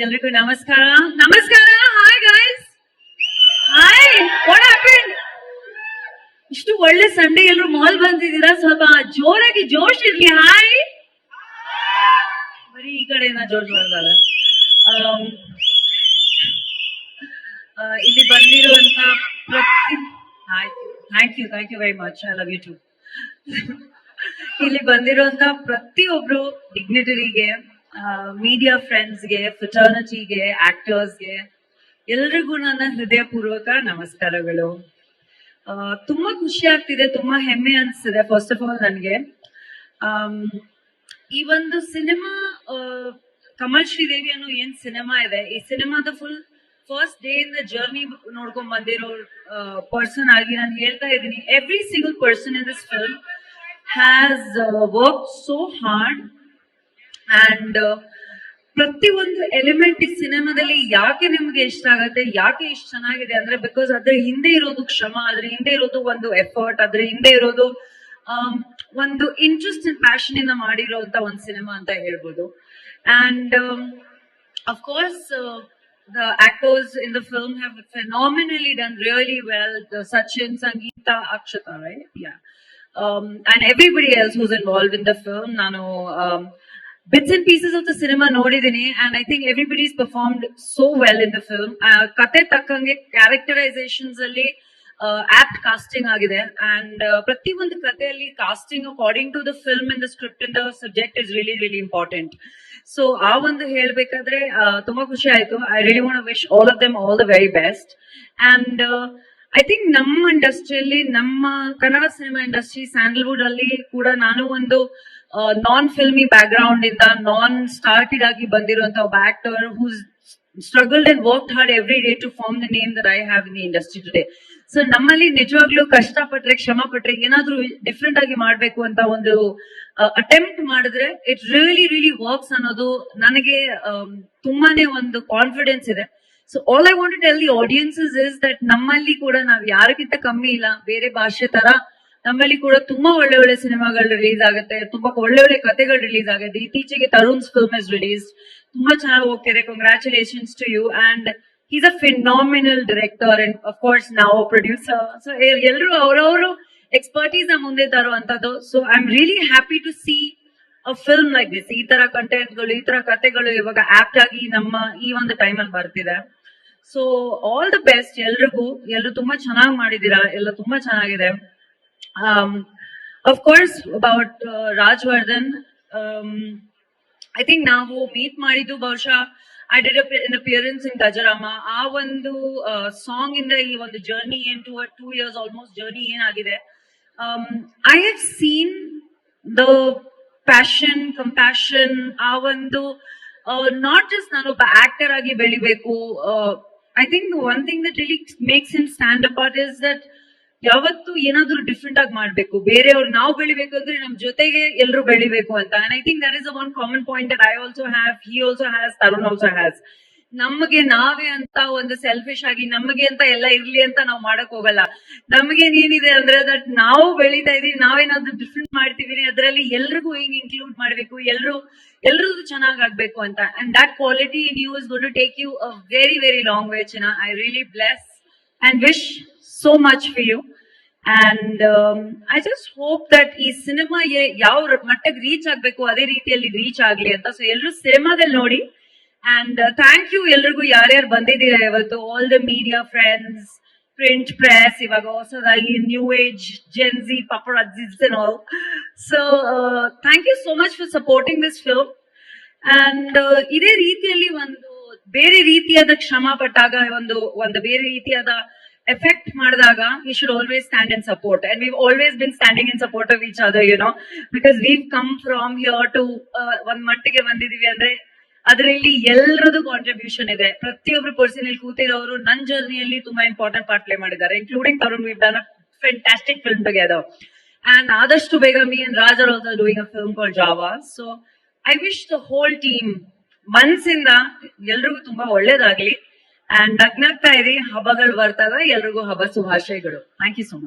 ಎಲ್ರಿಗೂ ನಮಸ್ಕಾರ. ನಮಸ್ಕಾರ. Hi guys. Hi. What happen? ಇಷ್ಟು ಒಳ್ಳೆ ಸಂಡೇ ಎಲ್ಲರೂ ಮಾಲ್ ಬಂದಿದ್ದೀರಾ, ಸ್ವಲ್ಪ ಜೋರಾಗಿ ಜೋಶ್ ಇರ್ಲಿ. ಹಾಯ್. ಬರೀ ಈ ಕಡೆಯಿಂದ ಜೋಶ್ ಬರ್ತದ. ಇಲ್ಲಿ ಬಂದಿರುವಂತ ಪ್ರತಿ thank you very much. I love you too. ಇಲ್ಲಿ ಬಂದಿರುವಂತ ಪ್ರತಿಯೊಬ್ರು ಡಿಗ್ನಿಟರಿಗೆ, ಮೀಡಿಯಾ ಫ್ರೆಂಡ್ಸ್ಗೆ, ಫ್ರೆಟರ್ನಿಟಿಗೆ, ಆಕ್ಟರ್ಸ್ಗೆ ಎಲ್ರಿಗೂ ನನ್ನ ಹೃದಯಪೂರ್ವಕ ನಮಸ್ಕಾರಗಳು. ತುಂಬಾ ಖುಷಿ ಆಗ್ತಿದೆ, ತುಂಬಾ ಹೆಮ್ಮೆ ಅನಿಸ್ತಿದೆ. ಫಸ್ಟ್ ಆಫ್ ಆಲ್ ನನಗೆ ಈ ಒಂದು ಸಿನಿಮಾ ಕಮಲ್ ಶ್ರೀದೇವಿ ಅನ್ನೋ ಏನ್ ಸಿನಿಮಾ ಇದೆ, ಈ ಸಿನಿಮಾದ first day in the journey ನೋಡ್ಕೊಂಡ್ ಬಂದಿರೋ ಪರ್ಸನ್ ಆಗಿ ನಾನು ಹೇಳ್ತಾ ಇದ್ದೀನಿ, every single person in this film has work so hard. And ಪ್ರತಿ ಒಂದು ಎಲಿಮೆಂಟ್ ಈ ಸಿನಿಮಾದಲ್ಲಿ ಯಾಕೆ ನಿಮ್ಗೆ ಇಷ್ಟ ಆಗತ್ತೆ, ಯಾಕೆ ಇಷ್ಟ ಚೆನ್ನಾಗಿದೆ ಅಂದ್ರೆ, ಬಿಕಾಸ್ ಅದ್ರ ಹಿಂದೆ ಇರೋದು ಶ್ರಮ, ಅದ್ರ ಹಿಂದೆ ಇರೋದು ಒಂದು ಎಫರ್ಟ್, ಅದ್ರ ಹಿಂದೆ ಇರೋದು ಒಂದು ಇಂಟ್ರೆಸ್ಟ್ ಅಂಡ್ ಪ್ಯಾಷನ್ ಇಂದ ಮಾಡಿರೋಂತ ಒಂದು ಸಿನಿಮಾ ಅಂತ ಹೇಳ್ಬೋದು. And of course the actors in the film have phenomenally done really well. Sachin, Sangeeta, Akshata, right? Yeah. And everybody else who's involved in the film. Nano bits and pieces of the cinema nodidini, and I think everybody's performed so well in the film. Kate takkange characterizations alli apt casting agide, and prati ಒಂದು ಕಥೆಯಲ್ಲಿ casting according to the film and the script and the subject is really really important. So ಆ ಒಂದು ಹೇಳ್ಬೇಕಾದ್ರೆ ತುಂಬಾ ಖುಷಿ ಆಯ್ತು. I really want wish all of them all the very best. And I think ನಮ್ಮ ಇಂಡಸ್ಟ್ರಿಯಲ್ಲಿ, ನಮ್ಮ ಕನ್ನಡ ಸಿನಿಮಾ ಇಂಡಸ್ಟ್ರಿ, ಸ್ಯಾಂಡಲ್ವುಡ್ ಅಲ್ಲಿ ಕೂಡ ನಾನು ಒಂದು ನಾನ್ ಫಿಲ್ಮಿ ಬ್ಯಾಕ್ ಗ್ರೌಂಡ್ ಇಂದ ನಾನ್ ಸ್ಟಾರ್ಟೆಡ್ ಆಗಿ ಬಂದಿರುವಂತ ಒಬ್ಬ actor whose struggled and worked hard every day to form the name that I have in the industry today. So ನಮ್ಮಲ್ಲಿ ನಿಜವಾಗ್ಲೂ ಕಷ್ಟಪಟ್ರೆ, ಶ್ರಮ ಪಟ್ರೆ, ಏನಾದ್ರೂ ಡಿಫ್ರೆಂಟ್ ಆಗಿ ಮಾಡ್ಬೇಕು ಅಂತ ಒಂದು ಅಟೆಂಪ್ಟ್ ಮಾಡಿದ್ರೆ ಇಟ್ ರಿಯಲಿ ರಿಯಲಿ ವರ್ಕ್ಸ್ ಅನ್ನೋದು ನನಗೆ ತುಂಬಾನೇ ಒಂದು ಕಾನ್ಫಿಡೆನ್ಸ್ ಇದೆ. So all I want to tell the audiences is that ನಮ್ಮಲ್ಲಿ ಕೂಡ ನಾವ್ ಯಾರಿಗಿಂತ ಕಮ್ಮಿ ಇಲ್ಲ. ಬೇರೆ ಭಾಷೆ ತರ ನಮ್ಮಲ್ಲಿ ಕೂಡ ತುಂಬಾ ಒಳ್ಳೆ ಒಳ್ಳೆ ಸಿನಿಮಾಗಳು ರಿಲೀಸ್ ಆಗುತ್ತೆ, ತುಂಬಾ ಒಳ್ಳೆ ಒಳ್ಳೆ ಕಥೆಗಳು ರಿಲೀಸ್ ಆಗುತ್ತೆ. ಇತ್ತೀಚೆಗೆ ತರುಣ್ಸ್ ಫಿಲ್ಮ್ ಇಸ್ ರಿಲೀಸ್, ತುಂಬಾ ಚೆನ್ನಾಗಿ ಹೋಗ್ತಿದೆ. Congratulations to you. And he's a phenomenal director and of course now a producer. So ಎಲ್ಲರೂ ಅವರವರು ಎಕ್ಸ್ಪರ್ಟೀಸ್ ಮುಂದೆ ತರುವಂತದ್ದು. So I am really happy to see a film like this. ಈ ತರ ಕಂಟೆಂಟ್ಗಳು, ಈ ತರ ಕಥೆಗಳು ಇವಾಗ ಆಪ್ಟ್ ಆಗಿ ನಮ್ಮ ಈ ಒಂದು ಟೈಮ್ ಅಲ್ಲಿ ಬರ್ತಿದೆ. ಸೊ ಆಲ್ ದ ಬೆಸ್ಟ್ ಎಲ್ರಿಗೂ. ಎಲ್ಲರೂ ತುಂಬಾ ಚೆನ್ನಾಗಿ ಮಾಡಿದೀರಾ, ಎಲ್ಲ ತುಂಬಾ ಚೆನ್ನಾಗಿದೆ. of course about Rajavardhan, I think ನಾವು ಮೀಟ್ ಮಾಡಿದ್ದು ಬಹುಶಃ I did an appearance in Gajarama. ಆ ಒಂದು ಸಾಂಗ್ ಇಂದ ಈ ಒಂದು ಜರ್ನಿ ಏನ್ 2 years almost ಜರ್ನಿ ಏನಾಗಿದೆ. I have seen the passion, compassion, ಆ ಒಂದು ನಾಟ್ ಜಸ್ಟ್ ನಾನೊಬ್ಬ ಆಕ್ಟರ್ ಆಗಿ ಬೆಳಿಬೇಕು. I think the one thing that really makes him stand apart is that ಯಾವತ್ತು ಏನಾದ್ರೂ ಡಿಫ್ರೆಂಟ್ ಆಗಿ ಮಾಡ್ಬೇಕು, ಬೇರೆಯವ್ರು ನಾವು ಬೆಳಿಬೇಕಂದ್ರೆ ನಮ್ ಜೊತೆಗೆ ಎಲ್ರು ಬೆಳಿಬೇಕು ಅಂತ. And I think that is one common point that I also have, he also has, Tarun also has. ನಮಗೆ ನಾವೇ ಅಂತ ಒಂದು ಸೆಲ್ಫಿಶ್ ಆಗಿ ನಮಗೆ ಅಂತ ಎಲ್ಲ ಇರ್ಲಿ ಅಂತ ನಾವು ಮಾಡಕ್ ಹೋಗಲ್ಲ. ನಮಗೇನೇನಿದೆ ಅಂದ್ರೆ ದಟ್ ನಾವು ಬೆಳಿತಾ ಇದೀವಿ, ನಾವೇನಾದ್ರೂ ಡಿಫ್ರೆಂಟ್ ಮಾಡ್ತೀವಿ, ಅದರಲ್ಲಿ ಎಲ್ರಿಗೂ ಹೆಂಗ್ ಇನ್ಕ್ಲೂಡ್ ಮಾಡ್ಬೇಕು, ಎಲ್ರದ್ದು ಚೆನ್ನಾಗ್ ಆಗ್ಬೇಕು ಅಂತ. And that quality in you is gonna take you a very very long way. ಚಿನ್ನ, I really bless and wish so much for you. And I just hope that ಈ ಸಿನಿಮಾ ಯಾವ ಮಟ್ಟಕ್ಕೆ reach ಆಗ್ಬೇಕು ಅದೇ ರೀತಿಯಲ್ಲಿ reach ಆಗ್ಲಿ ಅಂತ. So ಎಲ್ರು ಸಿನಿಮಾದಲ್ಲಿ ನೋಡಿ. ಅಂಡ್ ಥ್ಯಾಂಕ್ ಯು ಎಲ್ರಿಗೂ, ಯಾರ್ಯಾರು ಬಂದಿದ್ದೀರಾ ಇವತ್ತು, all the media friends, print press, ಇವಾಗ ಹೊಸದಾಗಿ new age, Gen Z, paparazzis and all. So thank you so much for supporting this film. And ಇದೇ ರೀತಿಯಲ್ಲಿ ಒಂದು ಬೇರೆ ರೀತಿಯಾದ ಶ್ರಮ ಪಟ್ಟಾಗ, ಒಂದು ಬೇರೆ ರೀತಿಯಾದ ಎಫೆಕ್ಟ್ ಮಾಡಿದಾಗ, we should always stand in support, and we've always been standing in support of each other, you know, because we've come from here to ಒಂದ್ ಮಟ್ಟಿಗೆ ಬಂದಿದೀವಿ ಅಂದ್ರೆ ಅದರಲ್ಲಿ ಎಲ್ಲರದ್ದು ಕಾಂಟ್ರಿಬ್ಯೂಷನ್ ಇದೆ. ಪ್ರತಿಯೊಬ್ರು ಪರ್ಸನ್ ಇಲ್ಲಿ ಕೂತಿರೋರು ನನ್ನ ಜರ್ನಿಯಲ್ಲಿ ತುಂಬಾ ಇಂಪಾರ್ಟೆಂಟ್ ಪಾರ್ಟ್ ಪ್ಲೇ ಮಾಡಿದ್ದಾರೆ, including Tarun. we've done a fantastic film together, and ಆದಷ್ಟು ಬೇಗ me and Raj are also doing a film called Java. So I wish the whole team ಮನ್ಸಿಂದ ಎಲ್ರಿಗೂ ತುಂಬಾ ಒಳ್ಳೇದಾಗ್ಲಿ. ಅಂಡ್ ನಗ್ನಾಗ್ತಾ ಇರಿ, ಹಬ್ಬಗಳು ಬರ್ತವೆ, ಎಲ್ರಿಗೂ ಹಬ್ಬ ಶುಭಾಶಯಗಳು. Thank you so much.